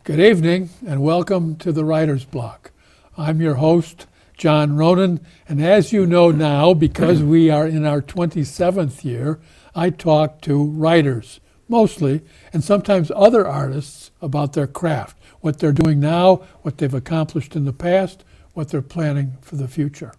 Good evening and welcome to the Writer's Block. I'm your host, John Ronan, and as you know now, because we are in our 27th year, I talk to writers, mostly, and sometimes other artists about their craft, what they're doing now, what they've accomplished in the past, what they're planning for the future.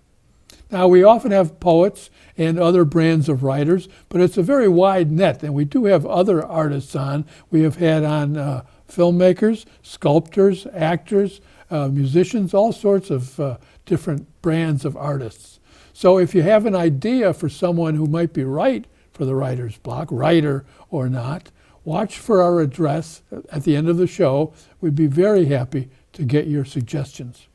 Now, we often have poets and other brands of writers, but it's a very wide net, and we do have other artists on. We have had on filmmakers, sculptors, actors, musicians, all sorts of different brands of artists. So if you have an idea for someone who might be right for the Writer's Block, writer or not, watch for our address at the end of the show. We'd be very happy to get your suggestions.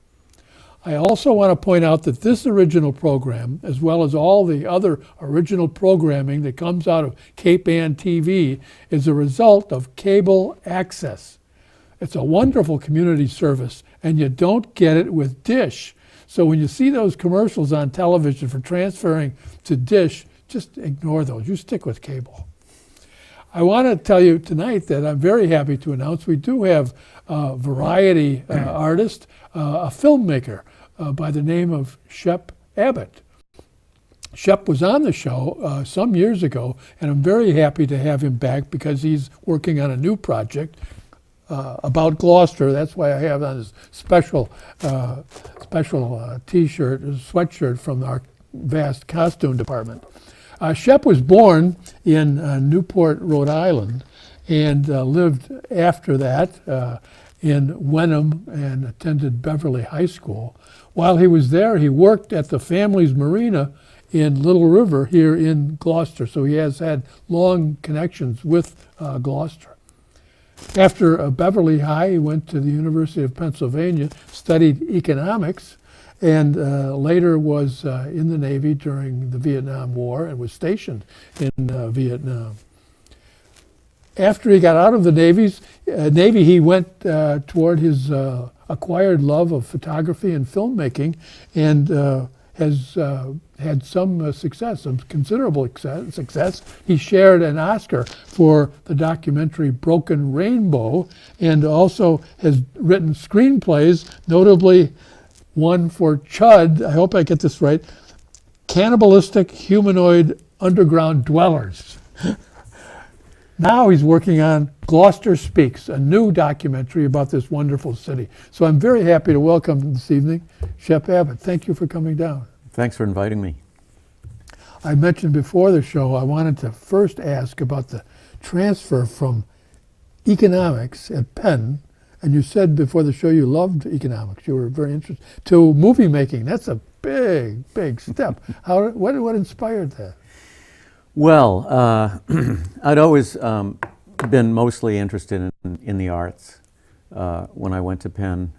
I also want to point out that this original program, as well as all the other original programming that comes out of Cape Ann TV, is a result of cable access. It's a wonderful community service, and you don't get it with Dish. So when you see those commercials on television for transferring to Dish, just ignore those. You stick with cable. I want to tell you tonight that I'm very happy to announce we do have a variety artist, a filmmaker by the name of Shep Abbot. Shep was on the show some years ago, and I'm very happy to have him back because he's working on a new project about Gloucester. That's why I have on his special T-shirt, sweatshirt from our vast costume department. Shep was born in Newport, Rhode Island, and lived after that in Wenham and attended Beverly High School. While he was there, he worked at the family's marina in Little River here in Gloucester, so he has had long connections with Gloucester. After Beverly High, he went to the University of Pennsylvania, studied economics, and later was in the Navy during the Vietnam War and was stationed in Vietnam. After he got out of the Navy, he went toward his acquired love of photography and filmmaking, and has had some success, some considerable success. He shared an Oscar for the documentary Broken Rainbow, and also has written screenplays, notably one for Chud, I hope I get this right, Cannibalistic Humanoid Underground Dwellers. Now he's working on Gloucester Speaks, a new documentary about this wonderful city. So I'm very happy to welcome this evening Shep Abbot. Thank you for coming down. Thanks for inviting me. I mentioned before the show I wanted to first ask about the transfer from economics at Penn, and you said before the show you loved economics, you were very interested, to movie making. That's a big, big step. What inspired that? Well, I'd always been mostly interested in the arts when I went to Penn,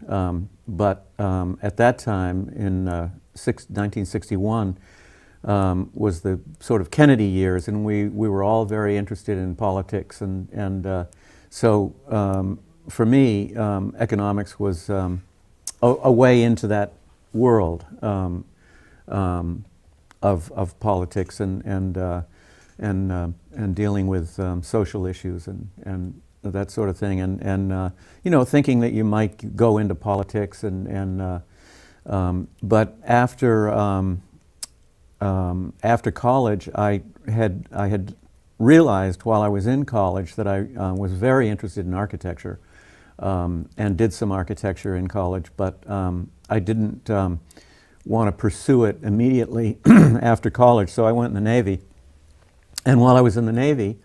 but at that time in 1961 was the sort of Kennedy years, and we were all very interested in politics, and so for me, economics was a way into that world of politics and dealing with social issues and that sort of thing, and thinking that you might go into politics but after college, I had realized while I was in college that I was very interested in architecture, and did some architecture in college, but I didn't want to pursue it immediately after college, so I went in the Navy. And while I was in the Navy,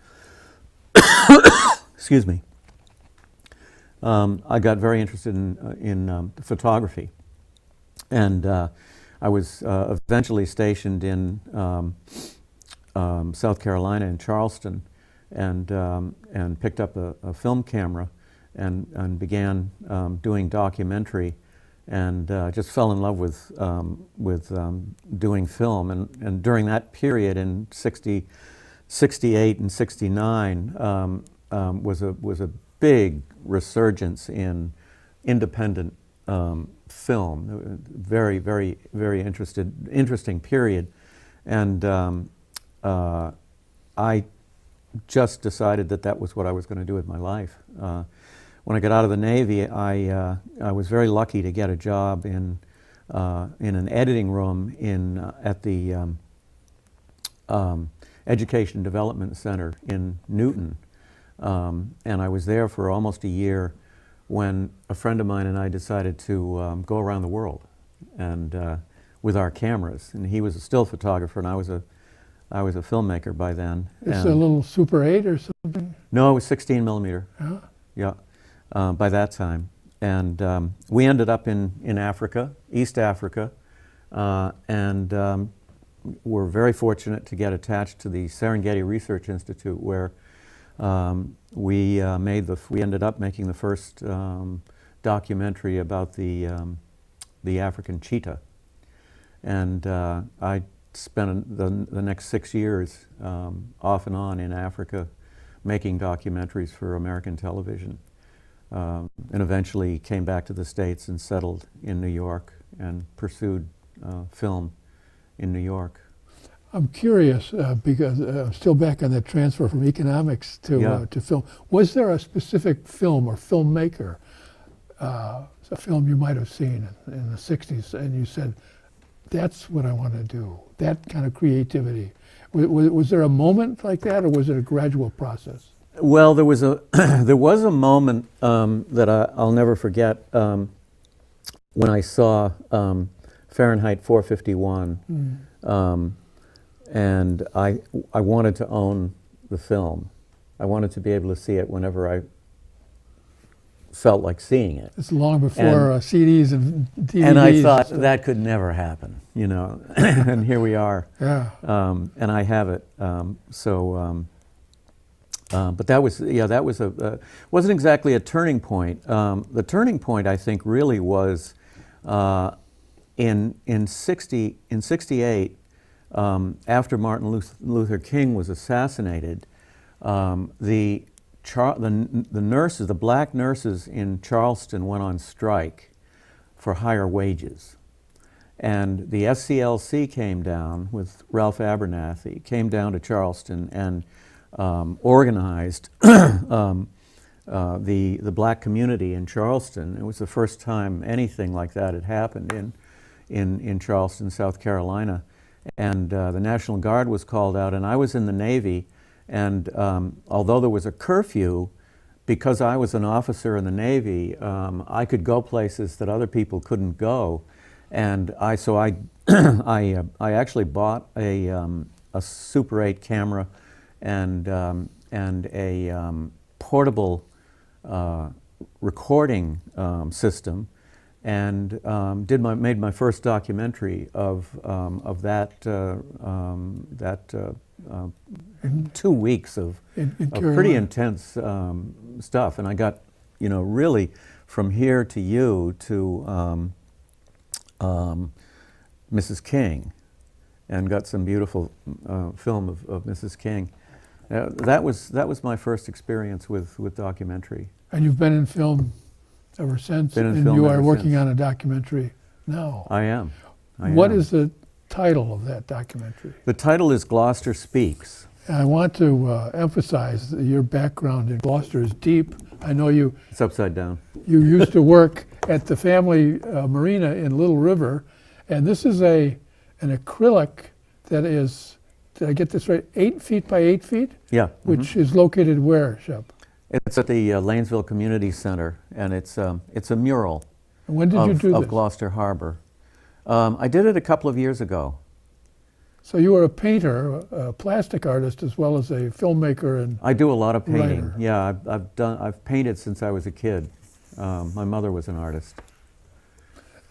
excuse me, I got very interested in photography, and I was eventually stationed in South Carolina in Charleston, and picked up a film camera and began doing documentary, and just fell in love with doing film, and during that period in 68 and 69 was a big resurgence in independent film. Very, very, very interesting period, and I just decided that was what I was going to do with my life. when I got out of the Navy, I was very lucky to get a job in an editing room at the Education Development Center in Newton. And I was there for almost a year when a friend of mine and I decided to go around the world and with our cameras. And he was a still photographer, and I was a filmmaker by then. It's a little Super 8 or something? No, it was 16 millimeter. Yeah. Yeah, by that time. And we ended up in Africa, East Africa, and we're very fortunate to get attached to the Serengeti Research Institute, where we ended up making the first documentary about the African cheetah. And I spent the next 6 years off and on in Africa making documentaries for American television, and eventually came back to the States and settled in New York and pursued film in New York. I'm curious, because I'm still back on that transfer from economics to film. Was there a specific film or filmmaker, a film you might have seen in the 60s, and you said, that's what I want to do, that kind of creativity? Was there a moment like that, or was it a gradual process? Well, there was a there was a moment that I'll never forget when I saw Fahrenheit 451, and I wanted to own the film. I wanted to be able to see it whenever I felt like seeing it. It's long before CDs and DVDs. And I thought that could never happen, you know. And here we are. Yeah. And I have it. But that was wasn't exactly a turning point. The turning point, I think, really was in '68, after Martin Luther King was assassinated. The nurses, the black nurses in Charleston, went on strike for higher wages, and the SCLC came down with Ralph Abernathy, came down to Charleston and organized the black community in Charleston. It was the first time anything like that had happened in Charleston, South Carolina, and the National Guard was called out, and I was in the Navy. And although there was a curfew, because I was an officer in the Navy, I could go places that other people couldn't go. And I actually bought a Super 8 camera and a portable recording system, and made my first documentary of that 2 weeks of pretty intense stuff. And I got, really from here to you to Mrs. King, and got some beautiful film of Mrs. King. That was my first experience with documentary. And you've been in film ever since, and you are working on a documentary now. I am. What is the title of that documentary? The title is Gloucester Speaks. And I want to emphasize that your background in Gloucester is deep. I know It's upside down. You used to work at the family marina in Little River, and this is an acrylic that is, did I get this right, 8 feet by 8 feet? Yeah. Which is located where, Shep? It's at the Lanesville Community Center, and it's a mural. And when did you do this? Of Gloucester Harbor. I did it a couple of years ago. So you were a painter, a plastic artist, as well as a filmmaker and I do a lot of painting. writer. Yeah, I've painted since I was a kid. My mother was an artist.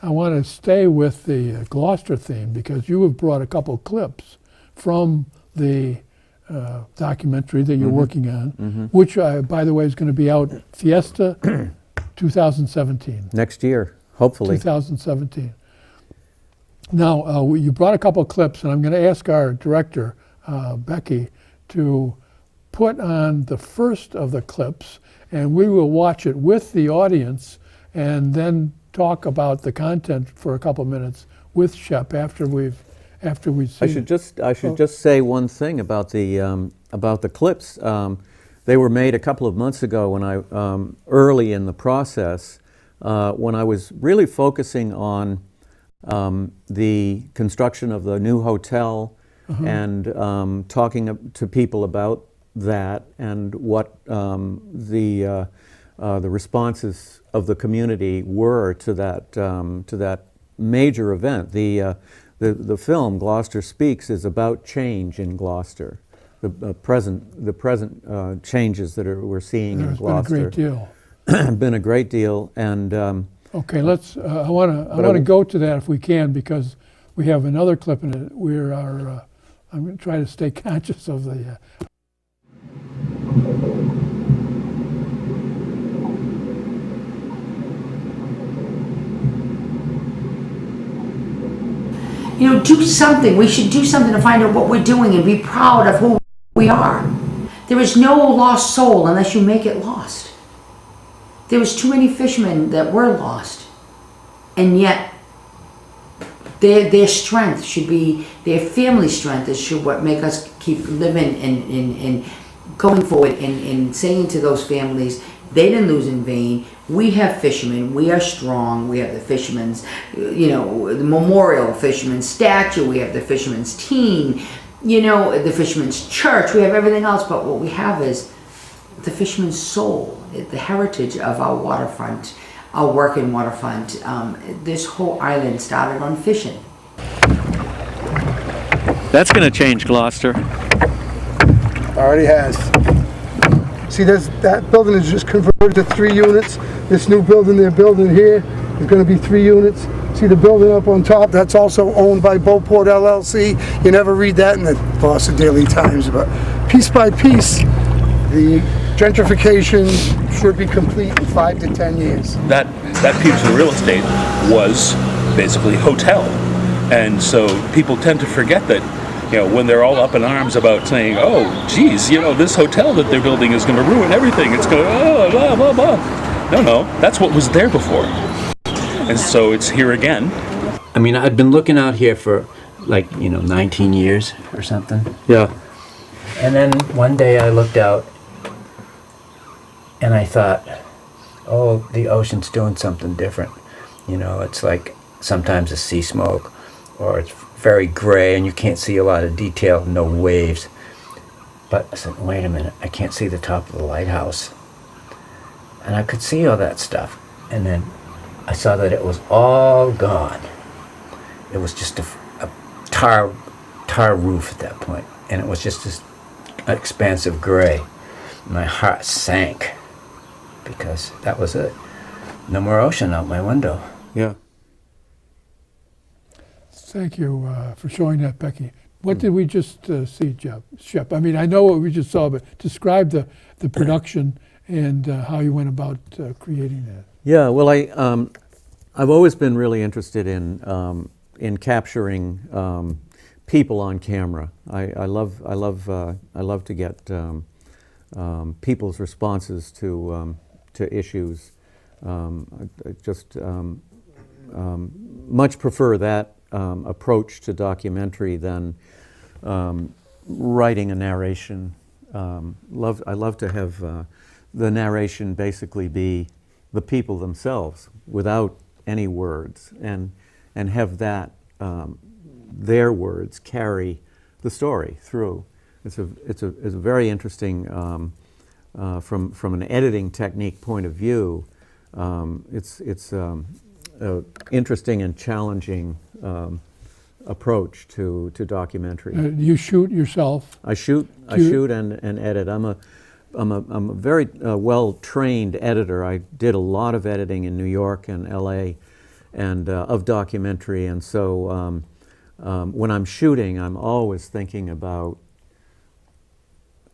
I want to stay with the Gloucester theme, because you have brought a couple clips from the documentary that you're working on, which, by the way, is going to be out Fiesta 2017. Next year, hopefully. 2017. Now, you brought a couple of clips, and I'm going to ask our director, Becky, to put on the first of the clips, and we will watch it with the audience and then talk about the content for a couple minutes with Shep after we've seen I should just say one thing about the clips. They were made a couple of months ago when early in the process, when I was really focusing on the construction of the new hotel and talking to people about that and what the responses of the community were to that major event. The film Gloucester Speaks is about change in Gloucester, the present changes that we're seeing in Gloucester. There's been a great deal. Been a great deal, and okay, let's. I want to go to that if we can, because we have another clip in it. I'm going to try to stay conscious of the. You know, do something. We should do something to find out what we're doing and be proud of who we are. There is no lost soul unless you make it lost. There was too many fishermen that were lost, and yet their strength should be, their family strength is should what make us keep living and going forward and saying to those families, they didn't lose in vain. We have fishermen. We are strong. We have the fishermen's, the memorial fishermen's statue. We have the fishermen's team. The fishermen's church. We have everything else, but what we have is the fisherman's soul, the heritage of our waterfront, our work in waterfront. This whole island started on fishing. that's going to change Gloucester. Already has. See, that building is just converted to 3 units. This new building they're building here is going to be 3 units. See the building up on top? That's also owned by Beauport LLC. You never read that in the Boston Daily Times, but piece by piece, the gentrification should be complete in 5 to 10 years. That piece of real estate was basically hotel, and so people tend to forget that. When they're all up in arms about saying, "Oh, geez, this hotel that they're building is going to ruin everything. It's going to blah blah blah." No, that's what was there before, and so it's here again. I mean, I'd been looking out here for 19 years or something. Yeah. And then one day I looked out and I thought, oh, the ocean's doing something different. It's like sometimes a sea smoke, or it's very gray and you can't see a lot of detail, no waves. But I said, wait a minute, I can't see the top of the lighthouse. And I could see all that stuff. And then I saw that it was all gone. It was just a tar roof at that point. And it was just this expansive gray. My heart sank because that was it. No more ocean out my window. Yeah. Thank you for showing that, Becky. What did we just see, Shep? I mean, I know what we just saw, but describe the production and how you went about creating that. Yeah. Well, I've always been really interested in capturing people on camera. I love to get people's responses to issues. I just much prefer that approach to documentary than writing a narration. I love to have the narration basically be the people themselves without any words, and have that their words carry the story through. It's a very interesting from an editing technique point of view. It's interesting and challenging approach to documentary. You shoot yourself. I shoot and edit. I'm a very well-trained editor. I did a lot of editing in New York and LA and of documentary, and so when I'm shooting, I'm always thinking about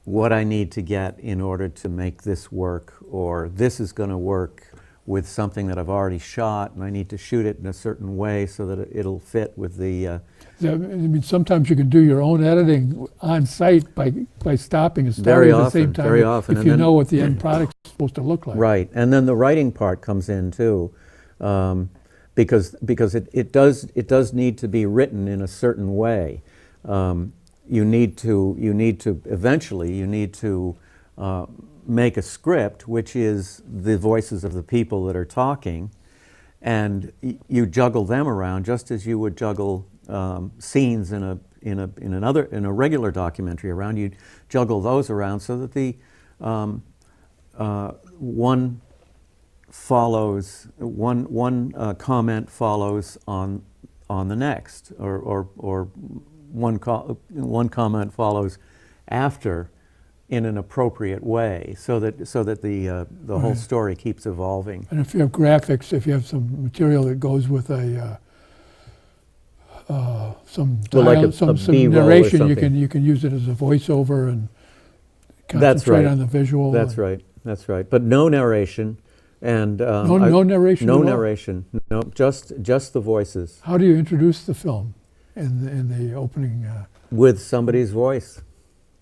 what I need to get in order to make this work, or this is going to work with something that I've already shot, and I need to shoot it in a certain way so that it'll fit with the... I mean, sometimes you can do your own editing on site by stopping and Very starting at the often, same time. very often. If And you then- know what the end product's supposed to look like. Right, and then the writing part comes in too, because it does need to be written in a certain way. You need to eventually make a script, which is the voices of the people that are talking, and you juggle them around just as you would juggle scenes in a regular documentary around. You juggle those around so that the one comment follows on the next, or one comment follows after in an appropriate way, so that the whole story keeps evolving. And if you have graphics, if you have some material that goes with some Well, like some B-roll or narration, you something. can use it as a voiceover and That's concentrate right. on the visual. That's right. That's right. But no narration, and No narration No at all? narration. No, just the voices How do you introduce the film in the opening? with somebody's voice.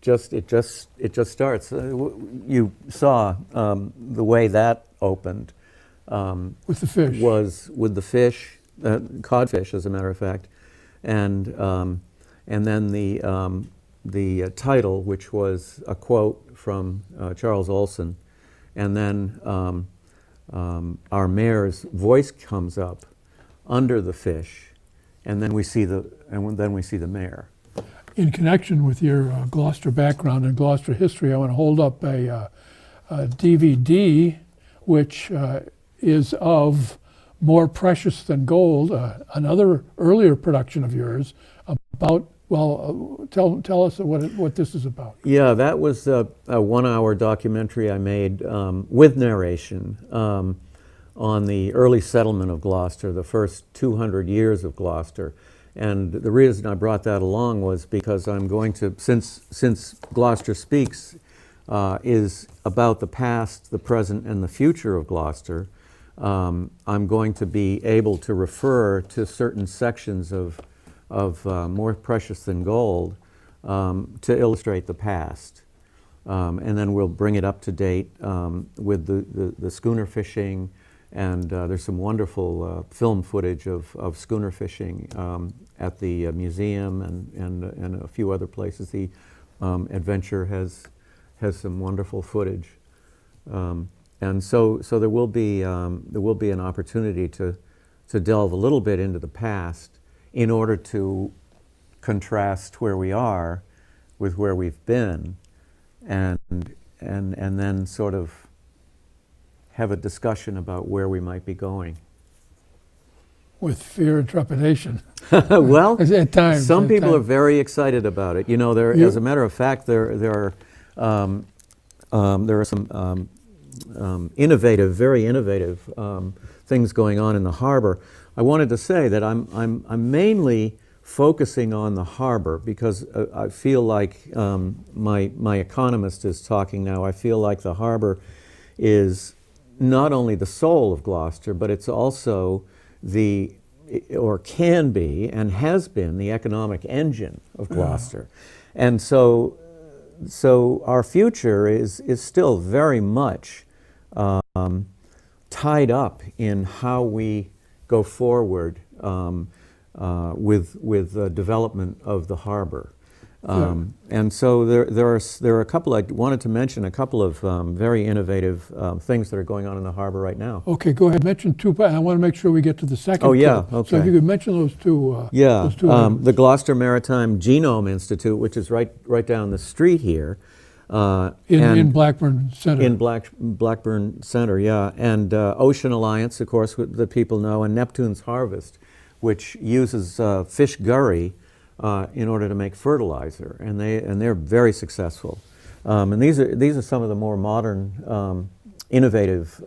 It just starts. You saw the way that opened With the fish. was with the fish, codfish, as a matter of fact, and then the title, which was a quote from Charles Olson, and then our mayor's voice comes up under the fish, and then we see the mayor. In connection with your Gloucester background and Gloucester history, I want to hold up a DVD which is of More Precious Than Gold, another earlier production of yours about, tell us what this is about. Yeah, that was a 1-hour documentary I made with narration on the early settlement of Gloucester, the first 200 years of Gloucester. And the reason I brought that along was because I'm going to, since Gloucester Speaks is about the past, the present, and the future of Gloucester, I'm going to be able to refer to certain sections of More Precious Than Gold to illustrate the past. And then we'll bring it up to date with the schooner fishing, and there's some wonderful film footage of schooner fishing at the museum and a few other places. The Adventure has some wonderful footage, and so there will be an opportunity to delve a little bit into the past in order to contrast where we are with where we've been, and then sort of have a discussion about where we might be going. With fear and trepidation. Well, At times. some at people are times. very excited about it. You know, as a matter of fact, there are some very innovative things going on in the harbor. I wanted to say that I'm mainly focusing on the harbor because I feel like my economist is talking now. I feel like the harbor is not only the soul of Gloucester, but it's also or can be and has been the economic engine of Gloucester. And so our future is still very much tied up in how we go forward with the development of the harbor. And so there are a couple, I wanted to mention a couple of very innovative things that are going on in the harbor right now. Okay, go ahead. Mention two, but I want to make sure we get to the second. Oh, yeah, clip. So okay. if you could mention those two. Yeah, Those two items. the Gloucester Maritime Genome Institute, which is right down the street here. in Blackburn Center. In Blackburn Center, yeah. And Ocean Alliance, of course, that people know, and Neptune's Harvest, which uses fish gurry in order to make fertilizer, and they're very successful. And these are some of the more modern, innovative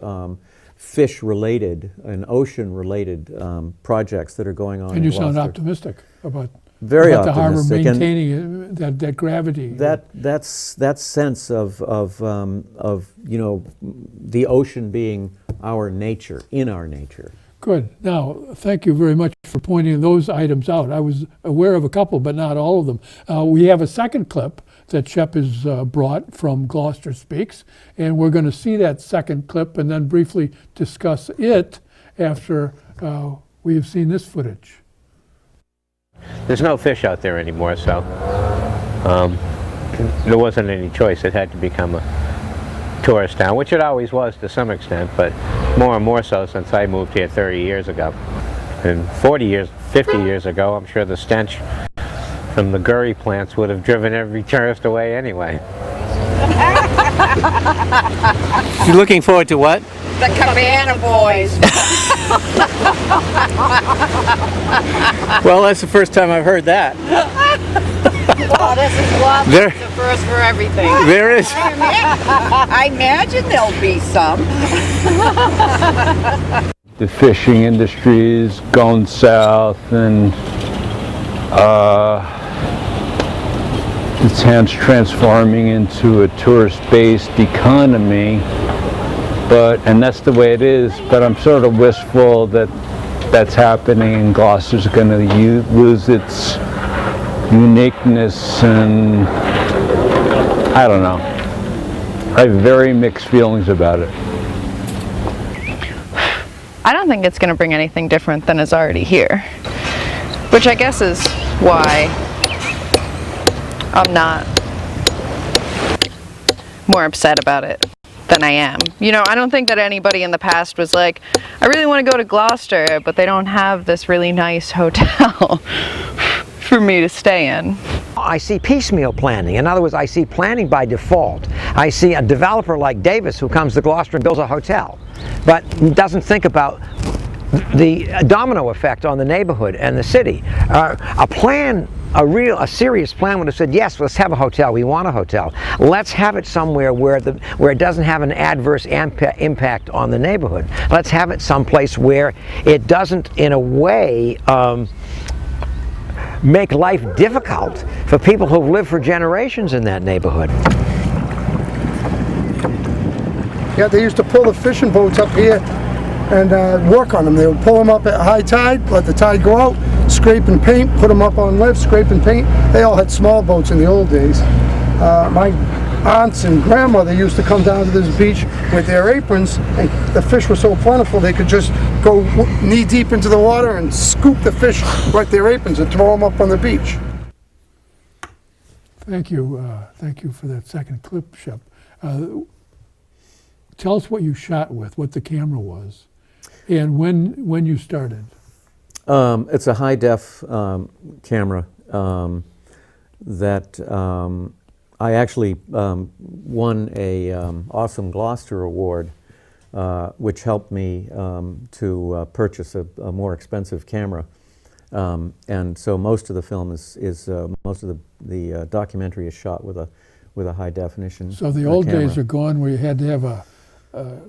fish-related and ocean-related projects that are going on. And you in sound Gloucester. optimistic about Very the harbor optimistic, and maintaining that gravity. that sense of the ocean being our nature, in our nature. Good. Now, thank you very much for pointing those items out. I was aware of a couple, but not all of them. We have a second clip that Shep has brought from Gloucester Speaks, and we're going to see that second clip and then briefly discuss it after we have seen this footage. There's no fish out there anymore, so there wasn't any choice. It had to become tourist town, which it always was to some extent, but more and more so since I moved here 30 years ago. And 40 years, 50 years ago, I'm sure the stench from the gurry plants would have driven every tourist away anyway. You're looking forward to what? The Cabana Boys. Well, that's the first time I've heard that. Oh, this is lovely. There- It's the first for everything. There is. I imagine there'll be some. The fishing industry is going south, and it's transforming into a tourist-based economy. And that's the way it is. But I'm sort of wistful that that's happening, and Gloucester's going to lose its uniqueness, and I don't know. I have very mixed feelings about it. I don't think it's going to bring anything different than is already here, which I guess is why I'm not more upset about it than I am. You know, I don't think that anybody in the past was like, I really want to go to Gloucester, but they don't have this really nice hotel for me to stay in. I see piecemeal planning. In other words, I see planning by default. I see a developer like Davis who comes to Gloucester and builds a hotel, but doesn't think about the domino effect on the neighborhood and the city. A serious plan would have said, yes, let's have a hotel. We want a hotel. Let's have it somewhere where it doesn't have an adverse impact on the neighborhood. Let's have it someplace where it doesn't, in a way, make life difficult for people who've lived for generations in that neighborhood. Yeah, they used to pull the fishing boats up here and work on them. They would pull them up at high tide, let the tide go out, scrape and paint, put them up on lifts, scrape and paint. They all had small boats in the old days. My aunts and grandmother used to come down to this beach with their aprons, and the fish were so plentiful they could just go knee deep into the water and scoop the fish with their aprons and throw them up on the beach. Thank you for that second clip, Shep. Tell us what you shot with, what the camera was, and when you started. It's a high-def camera that I actually won a Awesome Gloucester Award, which helped me to purchase a more expensive camera. And so most of the film most of the documentary is shot with a high definition. So the old camera. days are gone, where you had to have a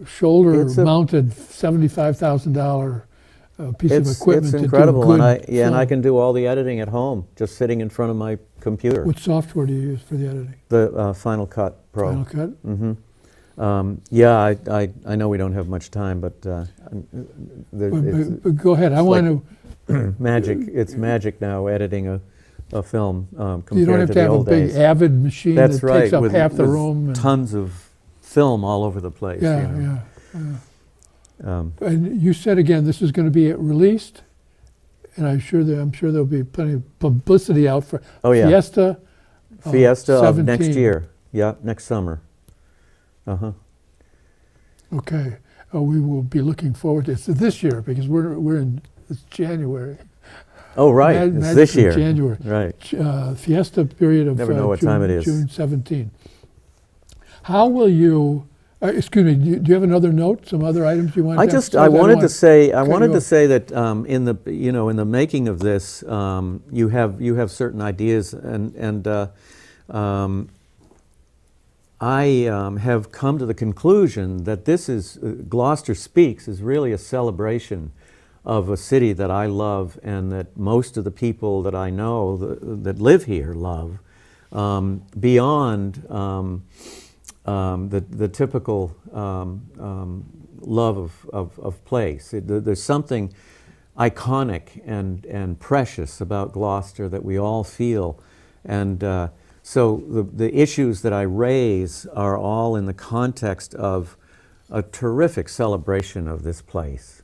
shoulder-mounted $75,000 piece of equipment It's to incredible, do good and I film. can do all the editing at home, just sitting in front of my computer. What software do you use for the editing? The Final Cut Pro. Final Cut? Yeah, I know we don't have much time, but But go ahead. I want to. magic. It's magic now editing a film compared You don't have to to the have a old big days. Avid machine That's that right, takes up with, half the with room. And, tons of film all over the place. yeah, you know. yeah. And you said again, this is going to be released, and I'm sure there'll be plenty of publicity out for Fiesta. Fiesta of 17. next year. Yeah, next summer. Okay, we will be looking forward to it. So this year, because it's January. Oh, right, it's Magic this in year. January. Right. Fiesta period of Never know what time it is. June 17. How will you? Excuse me. Do you have another note? Some other items you want to emphasize? I wanted to say that in the making of this, you have certain ideas, and I have come to the conclusion that this is Gloucester Speaks is really a celebration of a city that I love, and that most of the people that I know that live here love, beyond the typical love of place. There's something iconic and precious about Gloucester that we all feel, and so the issues that I raise are all in the context of a terrific celebration of this place.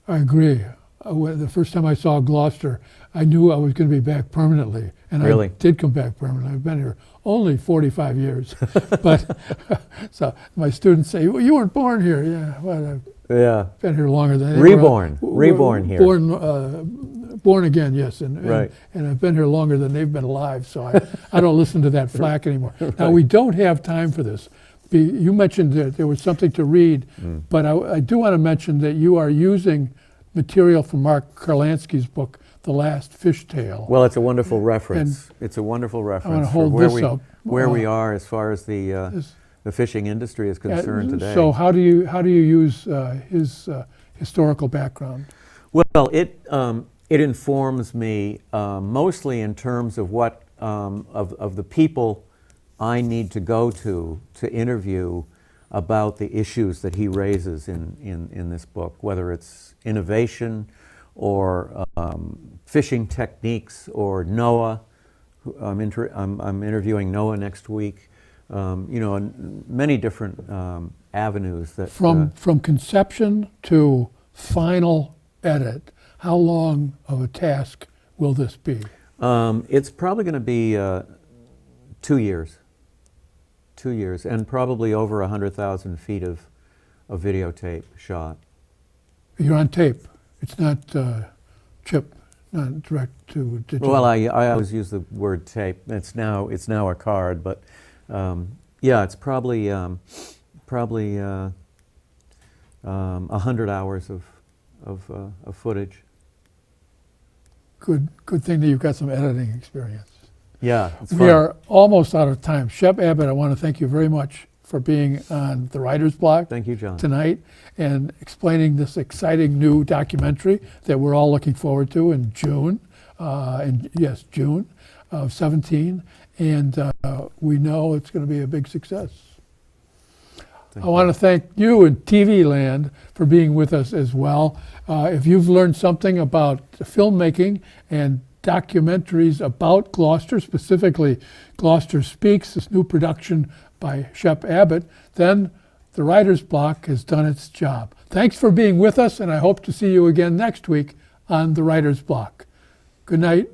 I agree. the first time I saw Gloucester, I knew I was going to be back permanently, and Really? I did come back permanently. I've been here only 45 years, but so my students say, "Well, you weren't born here." Yeah, well, Yeah. I've been here longer than Reborn here. Born again, yes, and Right. and I've been here longer than they've been alive, so I don't listen to that flack anymore. Now we don't have time for this. You mentioned that there was something to read, but I do want to mention that you are using material from Mark Kurlansky's book, The Last Fish Tale. Well, it's a wonderful reference. It's a wonderful reference hold for where this up. where we are as far as the fishing industry is concerned today. So how do you use his historical background? Well, it informs me mostly in terms of what of the people I need to go to interview about the issues that he raises in this book, whether it's innovation or fishing techniques or NOAA. I'm interviewing NOAA next week. And many different avenues that From conception to final edit, how long of a task will this be? It's probably going to be 2 years. 2 years, and probably over 100,000 feet of videotape shot. You're on tape. It's not chip, not direct to digital. Well, I always use the word tape. It's now a card, but yeah, it's probably 100 hours of footage. Good thing that you've got some editing experience. Yeah, it's We fun. are almost out of time. Shep Abbott, I want to thank you very much for being on the Writer's Block Thank you, John. tonight and explaining this exciting new documentary that we're all looking forward to in June, June of 17, and we know it's going to be a big success. I want to thank you in TV land for being with us as well. If you've learned something about filmmaking and documentaries about Gloucester, specifically Gloucester Speaks, this new production by Shep Abbott, then the Writer's Block has done its job. Thanks for being with us, and I hope to see you again next week on the Writer's Block. Good night.